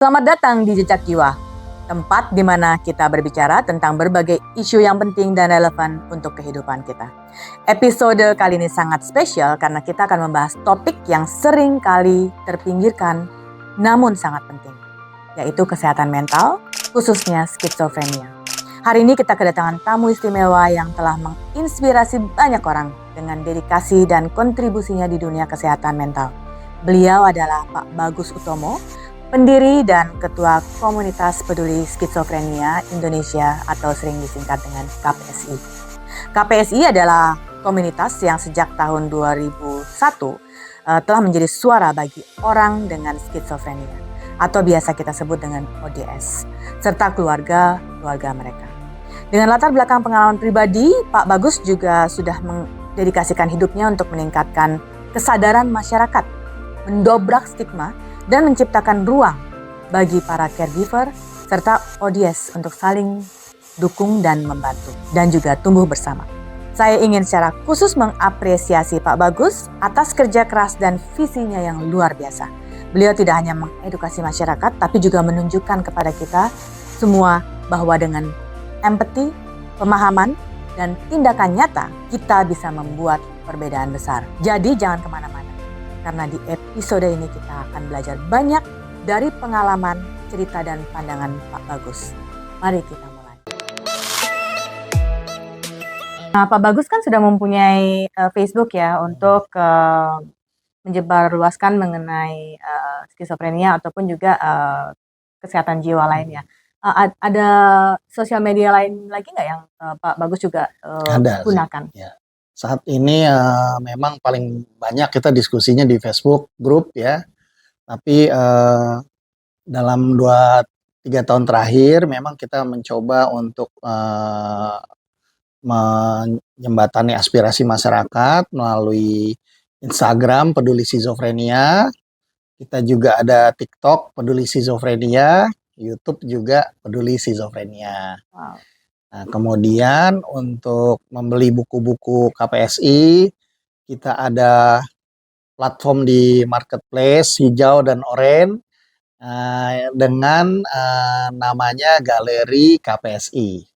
Selamat datang di Jejak Jiwa, tempat di mana kita berbicara tentang berbagai isu yang penting dan relevan untuk kehidupan kita. Episode kali ini sangat spesial karena kita akan membahas topik yang sering kali terpinggirkan namun sangat penting, yaitu kesehatan mental, khususnya skizofrenia. Hari ini kita kedatangan tamu istimewa yang telah menginspirasi banyak orang dengan dedikasi dan kontribusinya di dunia kesehatan mental. Beliau adalah Pak Bagus Utomo, pendiri dan Ketua Komunitas Peduli Skizofrenia Indonesia atau sering disingkat dengan KPSI. KPSI adalah komunitas yang sejak tahun 2001 telah menjadi suara bagi orang dengan skizofrenia atau biasa kita sebut dengan ODS, serta keluarga mereka. Dengan latar belakang pengalaman pribadi, Pak Bagus juga sudah mendedikasikan hidupnya untuk meningkatkan kesadaran masyarakat, mendobrak stigma, dan menciptakan ruang bagi para caregiver serta ODS untuk saling dukung dan membantu dan juga tumbuh bersama. Saya ingin secara khusus mengapresiasi Pak Bagus atas kerja keras dan visinya yang luar biasa. Beliau tidak hanya mengedukasi masyarakat tapi juga menunjukkan kepada kita semua bahwa dengan empati, pemahaman, dan tindakan nyata kita bisa membuat perbedaan besar. Jadi jangan kemana-mana. Karena di episode ini kita akan belajar banyak dari pengalaman, cerita, dan pandangan Pak Bagus. Mari kita mulai. Nah, Pak Bagus kan sudah mempunyai Facebook ya untuk menyebarluaskan mengenai skizofrenia ataupun juga kesehatan jiwa lainnya. Ada sosial media lain lagi nggak yang Pak Bagus juga gunakan? Ya. Saat ini memang paling banyak kita diskusinya di Facebook grup ya. Tapi dalam 2-3 tahun terakhir memang kita mencoba untuk menjembatani aspirasi masyarakat melalui Instagram Peduli Skizofrenia. Kita juga ada TikTok Peduli Skizofrenia, YouTube juga Peduli Skizofrenia. Wow. Nah, kemudian untuk membeli buku-buku KPSI, kita ada platform di marketplace hijau dan oranye dengan namanya Galeri KPSI,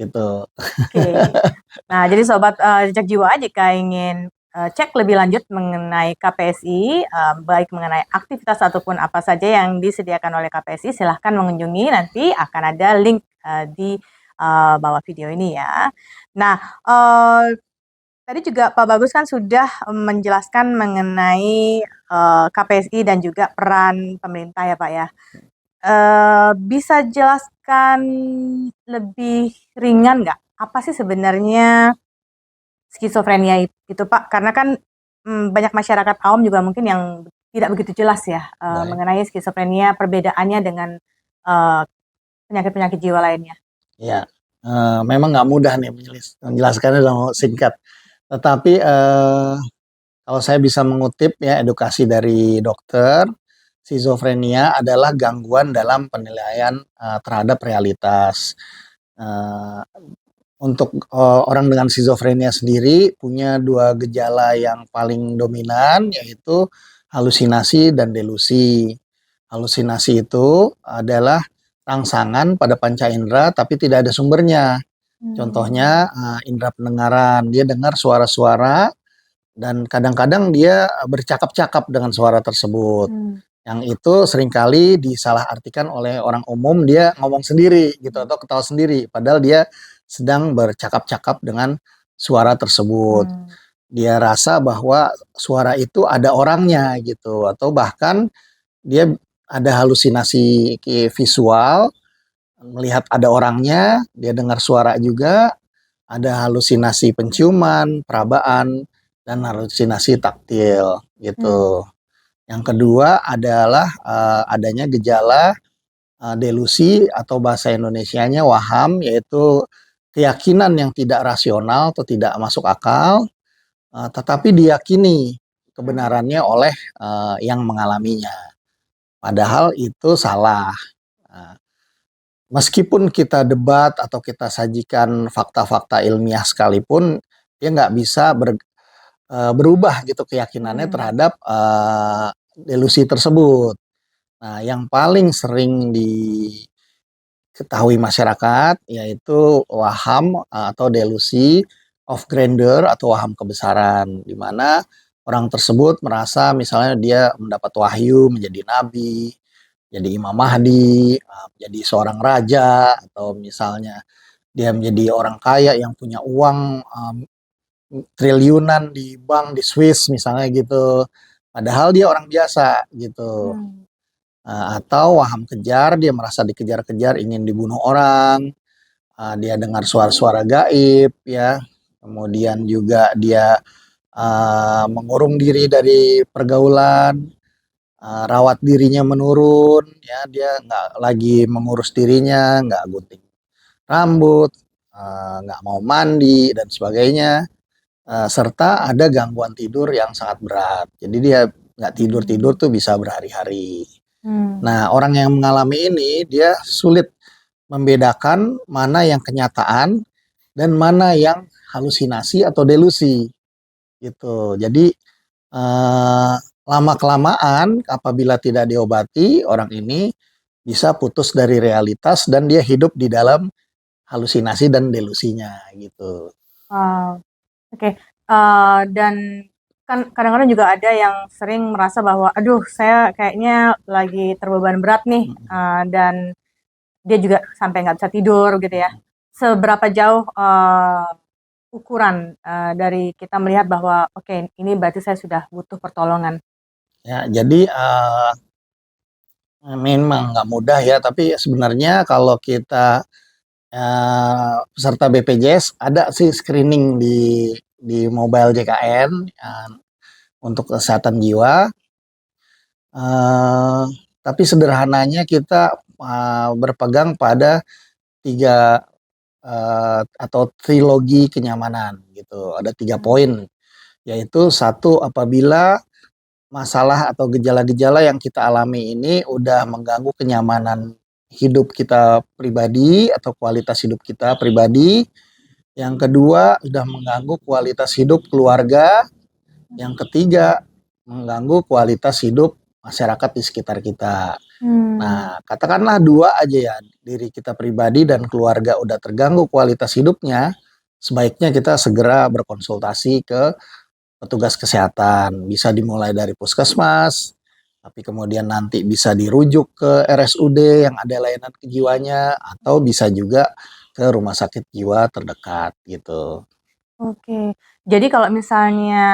gitu. Oke. Nah, jadi sobat Jejak Jiwa, jika ingin cek lebih lanjut mengenai KPSI, baik mengenai aktivitas ataupun apa saja yang disediakan oleh KPSI, silahkan mengunjungi, nanti akan ada link di bawah video ini ya. Nah, tadi juga Pak Bagus kan sudah menjelaskan mengenai KPSI dan juga peran pemerintah ya Pak ya. Bisa jelaskan lebih ringan nggak? Apa sih sebenarnya skizofrenia itu Pak? Karena kan banyak masyarakat awam juga mungkin yang tidak begitu jelas ya mengenai skizofrenia, perbedaannya dengan penyakit-penyakit jiwa lainnya. Ya, memang nggak mudah nih menjelaskannya dalam singkat. Tetapi kalau saya bisa mengutip ya edukasi dari dokter, skizofrenia adalah gangguan dalam penilaian terhadap realitas. Untuk orang dengan skizofrenia sendiri punya 2 gejala yang paling dominan, yaitu halusinasi dan delusi. Halusinasi itu adalah rangsangan pada panca indera tapi tidak ada sumbernya. Contohnya indera pendengaran, dia dengar suara-suara dan kadang-kadang dia bercakap-cakap dengan suara tersebut. Yang itu seringkali disalahartikan oleh orang umum, dia ngomong sendiri gitu atau ketawa sendiri, padahal dia sedang bercakap-cakap dengan suara tersebut. Dia rasa bahwa suara itu ada orangnya gitu, atau bahkan dia ada halusinasi visual, melihat ada orangnya, dia dengar suara juga, ada halusinasi penciuman, perabaan, dan halusinasi taktil gitu. Yang kedua adalah adanya gejala delusi atau bahasa Indonesianya waham, yaitu keyakinan yang tidak rasional atau tidak masuk akal, tetapi diyakini kebenarannya oleh yang mengalaminya. Padahal itu salah. Meskipun kita debat atau kita sajikan fakta-fakta ilmiah sekalipun, dia nggak bisa berubah gitu keyakinannya terhadap delusi tersebut. Nah, yang paling sering diketahui masyarakat yaitu waham atau delusi of grandeur atau waham kebesaran, di mana orang tersebut merasa misalnya dia mendapat wahyu menjadi nabi, jadi Imam Mahdi, menjadi seorang raja, atau misalnya dia menjadi orang kaya yang punya uang triliunan di bank di Swiss misalnya gitu. Padahal dia orang biasa gitu. Hmm. Atau waham kejar, dia merasa dikejar-kejar, ingin dibunuh orang, dia dengar suara-suara gaib ya. Kemudian juga dia mengurung diri dari pergaulan, rawat dirinya menurun, ya dia nggak lagi mengurus dirinya, nggak gunting rambut, nggak mau mandi dan sebagainya. Serta ada gangguan tidur yang sangat berat. Jadi dia nggak tidur-tidur tuh bisa berhari-hari. Hmm. Nah, orang yang mengalami ini dia sulit membedakan mana yang kenyataan dan mana yang halusinasi atau delusi gitu. Jadi lama-kelamaan apabila tidak diobati, orang ini bisa putus dari realitas dan dia hidup di dalam halusinasi dan delusinya gitu. Wow. Oke. Dan kan kadang-kadang juga ada yang sering merasa bahwa, aduh, saya kayaknya lagi terbeban berat nih, dan dia juga sampai nggak bisa tidur gitu ya. Seberapa jauh ukuran dari kita melihat bahwa, oke, ini berarti saya sudah butuh pertolongan. Ya, jadi memang nggak mudah ya, tapi sebenarnya kalau kita peserta BPJS ada sih screening di mobile JKN untuk kesehatan jiwa. Uh, tapi sederhananya kita berpegang pada tiga atau trilogi kenyamanan gitu. Ada 3 poin, yaitu satu, apabila masalah atau gejala-gejala yang kita alami ini udah mengganggu kenyamanan hidup kita pribadi atau kualitas hidup kita pribadi. Yang kedua, sudah mengganggu kualitas hidup keluarga. Yang ketiga, mengganggu kualitas hidup masyarakat di sekitar kita. Nah, katakanlah 2 aja ya, diri kita pribadi dan keluarga udah terganggu kualitas hidupnya, sebaiknya kita segera berkonsultasi ke petugas kesehatan. Bisa dimulai dari puskesmas, tapi kemudian nanti bisa dirujuk ke RSUD yang ada layanan kejiwanya, atau bisa juga ke rumah sakit jiwa terdekat gitu. Oke. Jadi kalau misalnya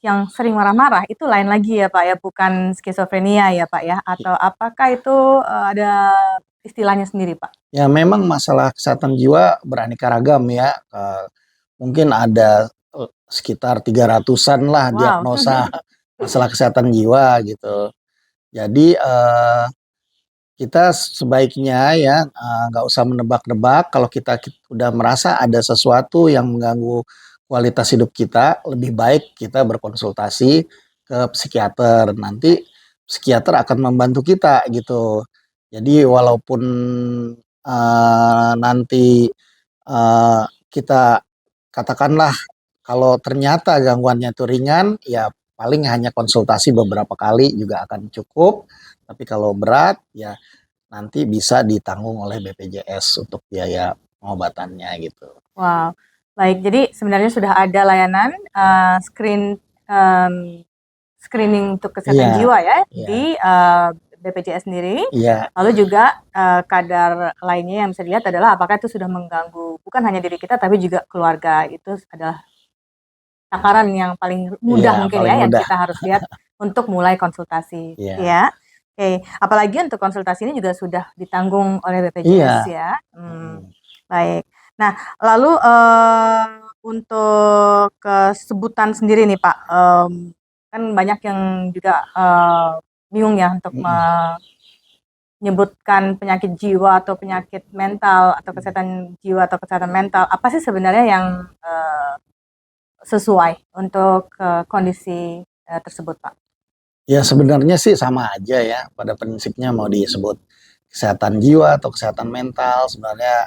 yang sering marah-marah itu lain lagi ya Pak ya, bukan skizofrenia ya Pak ya? Atau apakah itu ada istilahnya sendiri Pak? Ya memang masalah kesehatan jiwa beraneka ragam ya. Mungkin ada sekitar 300-an lah Wow. diagnosa masalah kesehatan jiwa gitu. Jadi kita sebaiknya ya nggak usah menebak-nebak. Kalau kita udah merasa ada sesuatu yang mengganggu kualitas hidup kita, lebih baik kita berkonsultasi ke psikiater. Nanti psikiater akan membantu kita gitu. Jadi walaupun nanti kita katakanlah kalau ternyata gangguannya itu ringan, ya paling hanya konsultasi beberapa kali juga akan cukup. Tapi kalau berat, ya nanti bisa ditanggung oleh BPJS untuk biaya pengobatannya gitu. Wow. Baik, jadi sebenarnya sudah ada layanan screening untuk kesehatan Iya, jiwa ya iya, di BPJS sendiri. iya, Lalu juga kadar lainnya yang bisa dilihat adalah apakah itu sudah mengganggu bukan hanya diri kita tapi juga keluarga. Itu adalah takaran yang paling iya, mudah mungkin paling ya yang mudah. kita harus lihat untuk mulai konsultasi Iya, ya. Oke, apalagi untuk konsultasi ini juga sudah ditanggung oleh BPJS iya. ya. Mm. Baik. Nah, lalu untuk sebutan sendiri nih Pak, kan banyak yang juga bingung ya untuk menyebutkan penyakit jiwa atau penyakit mental atau kesehatan jiwa atau kesehatan mental. Apa sih sebenarnya yang sesuai untuk kondisi tersebut, Pak? Ya sebenarnya sih sama aja ya, pada prinsipnya mau disebut kesehatan jiwa atau kesehatan mental, sebenarnya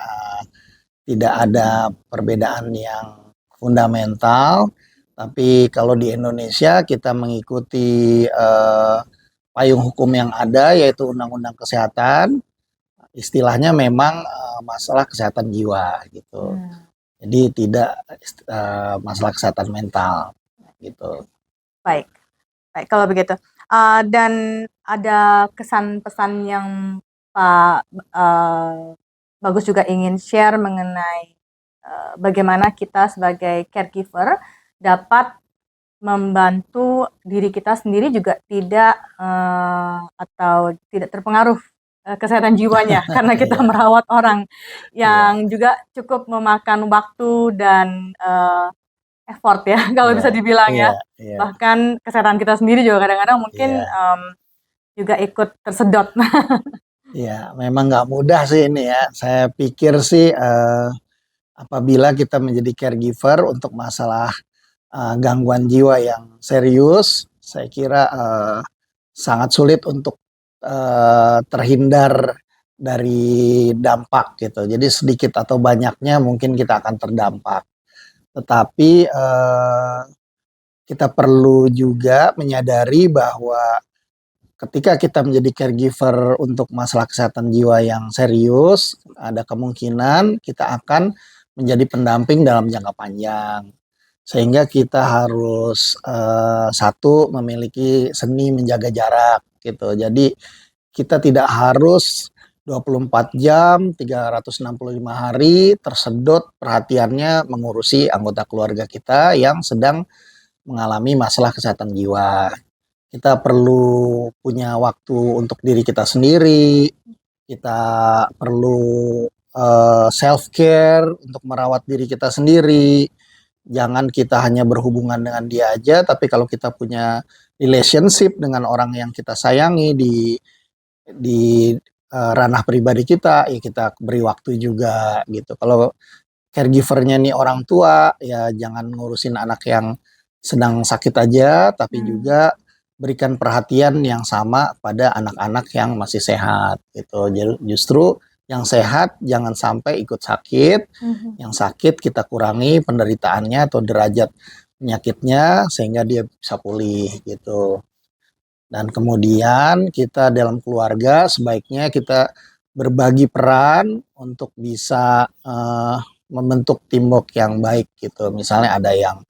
tidak ada perbedaan yang fundamental. Tapi kalau di Indonesia kita mengikuti payung hukum yang ada yaitu Undang-Undang Kesehatan, istilahnya memang masalah kesehatan jiwa gitu. Jadi tidak masalah kesehatan mental gitu. Baik, baik kalau begitu. Dan ada kesan pesan yang Pak Bagus juga ingin share mengenai bagaimana kita sebagai caregiver dapat membantu diri kita sendiri juga tidak atau tidak terpengaruh kesehatan jiwanya karena kita Iya, merawat orang iya, yang juga cukup memakan waktu dan effort ya kalau iya, bisa dibilang iya, ya. iya, Bahkan kesehatan kita sendiri juga kadang-kadang mungkin iya, juga ikut tersedot. iya. Memang nggak mudah sih ini ya. Saya pikir sih apabila kita menjadi caregiver untuk masalah gangguan jiwa yang serius, saya kira sangat sulit untuk terhindar dari dampak gitu. Jadi sedikit atau banyaknya mungkin kita akan terdampak. Tetapi kita perlu juga menyadari bahwa ketika kita menjadi caregiver untuk masalah kesehatan jiwa yang serius, ada kemungkinan kita akan menjadi pendamping dalam jangka panjang. Sehingga kita harus satu memiliki seni menjaga jarak gitu. Jadi kita tidak harus 24 jam, 365 hari tersedot perhatiannya mengurusi anggota keluarga kita yang sedang mengalami masalah kesehatan jiwa. Kita perlu punya waktu untuk diri kita sendiri, kita perlu self care untuk merawat diri kita sendiri. Jangan kita hanya berhubungan dengan dia aja, tapi kalau kita punya relationship dengan orang yang kita sayangi di ranah pribadi kita, ya kita beri waktu juga gitu. Kalau caregivernya nih orang tua, ya jangan ngurusin anak yang sedang sakit aja, tapi juga berikan perhatian yang sama pada anak-anak yang masih sehat gitu. Justru yang sehat jangan sampai ikut sakit, yang sakit kita kurangi penderitaannya atau derajat penyakitnya sehingga dia bisa pulih gitu. Dan kemudian kita dalam keluarga sebaiknya kita berbagi peran untuk bisa membentuk teamwork yang baik gitu. Misalnya ada yang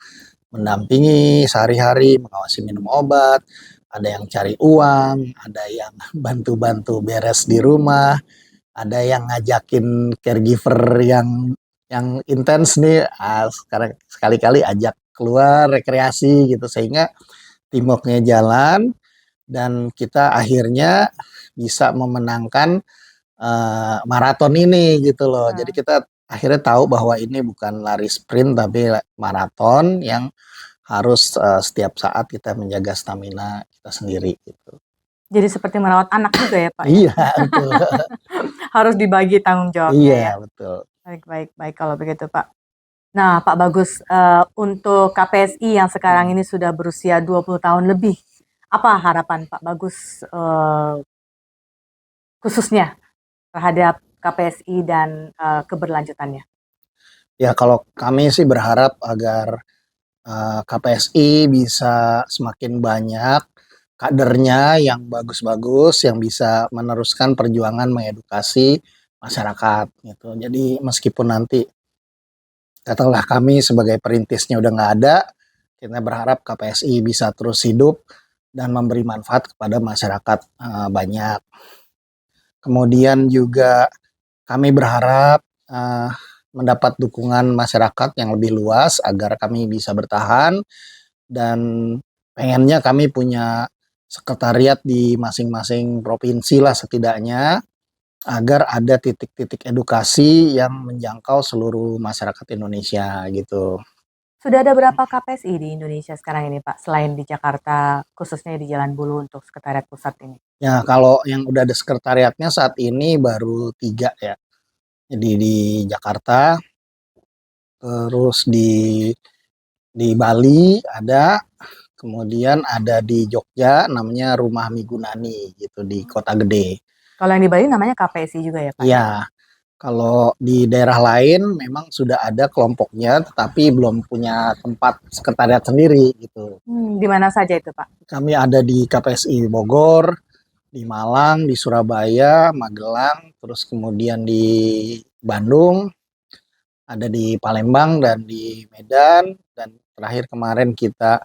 mendampingi sehari-hari, mengawasi minum obat, ada yang cari uang, ada yang bantu-bantu beres di rumah, ada yang ngajakin caregiver yang intens nih, sekarang sekali-kali ajak keluar rekreasi gitu sehingga teamworknya jalan dan kita akhirnya bisa memenangkan maraton ini gitu loh. Jadi kita akhirnya tahu bahwa ini bukan lari sprint tapi maraton yang harus setiap saat kita menjaga stamina kita sendiri gitu. Jadi seperti merawat anak juga ya Pak ya? Iya betul. Harus dibagi tanggung jawabnya Iya ya. betul. Baik, baik, baik kalau begitu Pak. Nah Pak Bagus, untuk KPSI yang sekarang ini sudah berusia 20 tahun lebih, apa harapan Pak Bagus khususnya terhadap KPSI dan keberlanjutannya? Ya kalau kami sih berharap agar KPSI bisa semakin banyak kadernya yang bagus-bagus yang bisa meneruskan perjuangan mengedukasi masyarakat gitu. Jadi meskipun nanti katakanlah kami sebagai perintisnya udah nggak ada, kita berharap KPSI bisa terus hidup dan memberi manfaat kepada masyarakat banyak. Kemudian juga kami berharap mendapat dukungan masyarakat yang lebih luas agar kami bisa bertahan dan pengennya kami punya sekretariat di masing-masing provinsi lah setidaknya agar ada titik-titik edukasi yang menjangkau seluruh masyarakat Indonesia gitu. Sudah ada berapa KPSI di Indonesia sekarang ini Pak, selain di Jakarta, khususnya di Jalan Bulu untuk sekretariat pusat ini? Ya kalau yang udah ada sekretariatnya saat ini baru 3 ya. Jadi di Jakarta, terus di Bali ada, kemudian ada di Jogja namanya Rumah Migunani gitu di Kota Gede. Kalau yang di Bali namanya KPSI juga ya Pak? Iya, Kalau di daerah lain memang sudah ada kelompoknya, tetapi belum punya tempat sekretariat sendiri gitu. Di mana saja itu, Pak? Kami ada di KPSI Bogor, di Malang, di Surabaya, Magelang, terus kemudian di Bandung, ada di Palembang dan di Medan, dan terakhir kemarin kita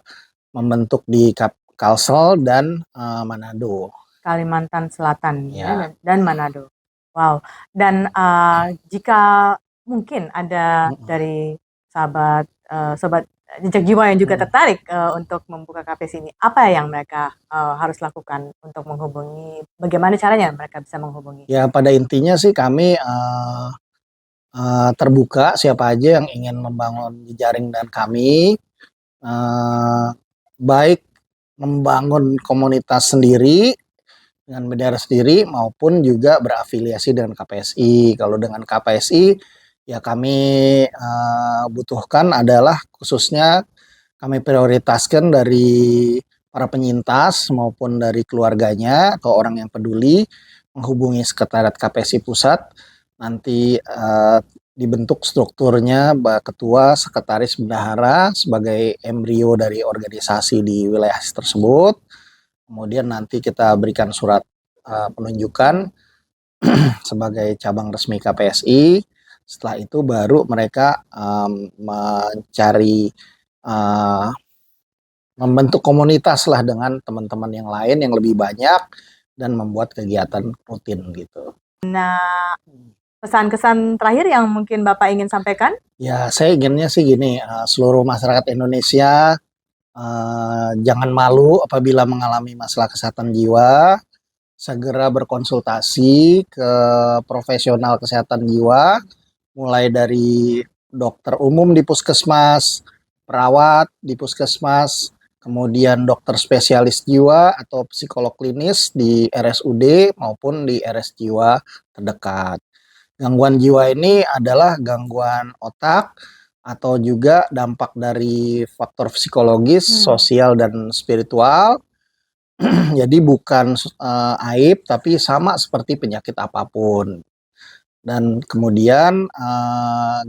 membentuk di Kalsel dan Manado. Kalimantan Selatan Ya. dan Manado. Wow. Dan jika mungkin ada dari sobat jejak jiwa yang juga tertarik untuk membuka KPS ini, apa yang mereka harus lakukan untuk menghubungi? Bagaimana caranya mereka bisa menghubungi? Ya, pada intinya sih kami terbuka siapa aja yang ingin membangun jejaring dan kami, baik membangun komunitas sendiri dengan bendera sendiri maupun juga berafiliasi dengan KPSI. Kalau dengan KPSI ya kami butuhkan adalah khususnya kami prioritaskan dari para penyintas maupun dari keluarganya atau orang yang peduli menghubungi sekretariat KPSI Pusat. Nanti dibentuk strukturnya ketua, sekretaris, bendahara sebagai embrio dari organisasi di wilayah tersebut. Kemudian nanti kita berikan surat penunjukan sebagai cabang resmi KPSI. Setelah itu baru mereka mencari membentuk komunitas lah dengan teman-teman yang lain yang lebih banyak dan membuat kegiatan rutin gitu. Nah, pesan-kesan terakhir yang mungkin Bapak ingin sampaikan? Ya, saya inginnya sih gini, seluruh masyarakat Indonesia jangan malu apabila mengalami masalah kesehatan jiwa, segera berkonsultasi ke profesional kesehatan jiwa, mulai dari dokter umum di puskesmas, perawat di puskesmas, kemudian dokter spesialis jiwa atau psikolog klinis di RSUD maupun di RS jiwa terdekat. Gangguan jiwa ini adalah gangguan otak atau juga dampak dari faktor psikologis, sosial, dan spiritual. Jadi bukan aib, tapi sama seperti penyakit apapun. Dan kemudian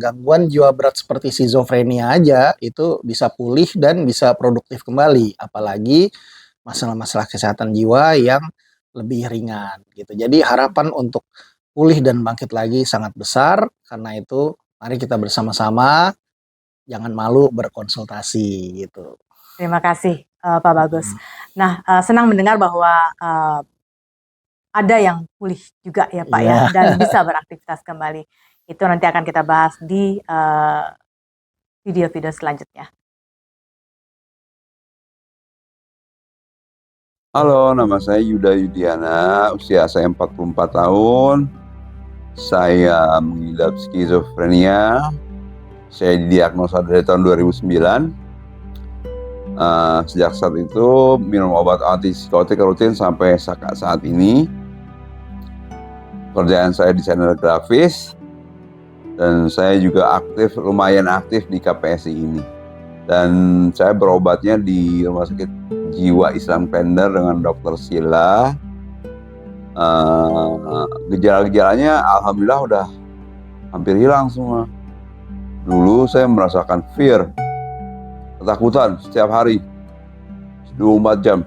gangguan jiwa berat seperti skizofrenia aja itu bisa pulih dan bisa produktif kembali, apalagi masalah-masalah kesehatan jiwa yang lebih ringan gitu. Jadi harapan untuk pulih dan bangkit lagi sangat besar. Karena itu mari kita bersama-sama jangan malu berkonsultasi gitu. Terima kasih Pak Bagus. Nah, senang mendengar bahwa ada yang pulih juga ya Pak ya, dan bisa beraktivitas kembali. Itu nanti akan kita bahas di video-video selanjutnya. Halo, nama saya Yuda Yudiana, usia saya 44 tahun. Saya mengidap skizofrenia. Saya didiagnosa dari tahun 2009. Sejak saat itu minum obat antipsikotik rutin sampai saat ini. Pekerjaan saya desainer grafis dan saya juga lumayan aktif di KPSI ini. Dan saya berobatnya di Rumah Sakit Jiwa Islam Klender dengan Dr. Sila. Gejala-gejalanya alhamdulillah udah hampir hilang semua. Dulu saya merasakan fear, ketakutan setiap hari 24 jam.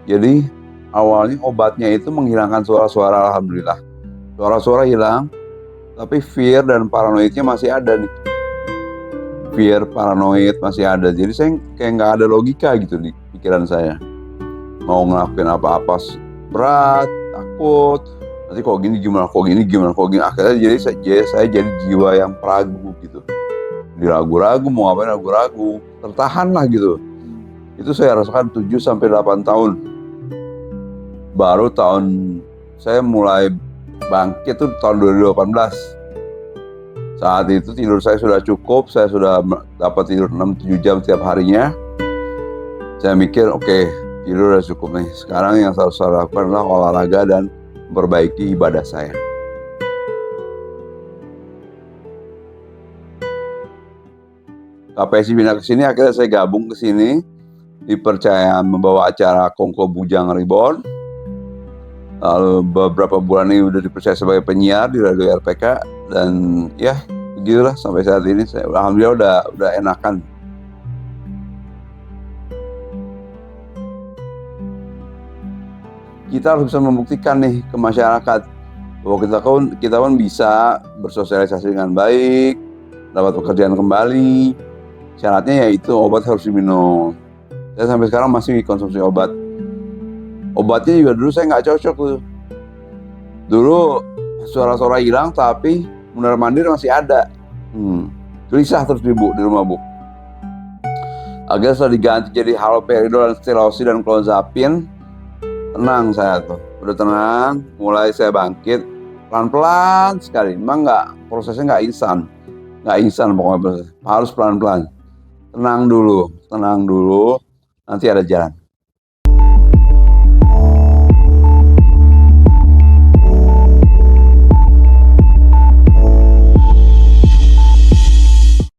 Jadi awalnya obatnya itu menghilangkan suara-suara, alhamdulillah. Suara-suara hilang, tapi fear dan paranoidnya masih ada nih. Fear, paranoid masih ada. Jadi saya kayak nggak ada logika gitu di pikiran saya. Mau ngelakuin apa-apa berat, takut. Nanti kok gini gimana, kok gini gimana, kok gini. Akhirnya saya jadi jiwa yang peragu gitu. Di ragu-ragu, mau ngapain ragu-ragu. Tertahan lah gitu. Itu saya rasakan 7-8 tahun. Baru saya mulai bangkit tuh tahun 2018. Saat itu tidur saya sudah cukup, saya sudah dapat tidur 6-7 jam setiap harinya. Saya mikir, oke, tidur sudah cukup nih. Sekarang yang harus saya lakukan adalah olahraga dan memperbaiki ibadah saya. KPSI pindah ke sini, akhirnya saya gabung ke sini. Dipercaya membawa acara Kongko Bujang Reborn. Lalu beberapa bulan ini udah dipercaya sebagai penyiar di radio RPK, dan ya begitulah sampai saat ini saya alhamdulillah udah enakan. Kita harus bisa membuktikan nih ke masyarakat bahwa kita pun bisa bersosialisasi dengan baik, dapat pekerjaan kembali. Syaratnya yaitu obat harus diminum. Saya sampai sekarang masih konsumsi obat. Obatnya juga dulu saya nggak cocok tuh. Dulu suara-suara hilang tapi mondar-mandir masih ada. Gelisah terus di rumah Bu. Akhirnya setelah diganti jadi haloperidol dan stilausi dan clozapine, tenang saya tuh. Udah tenang, mulai saya bangkit pelan-pelan sekali. Memang prosesnya nggak instan pokoknya harus pelan-pelan. Tenang dulu, nanti ada jalan.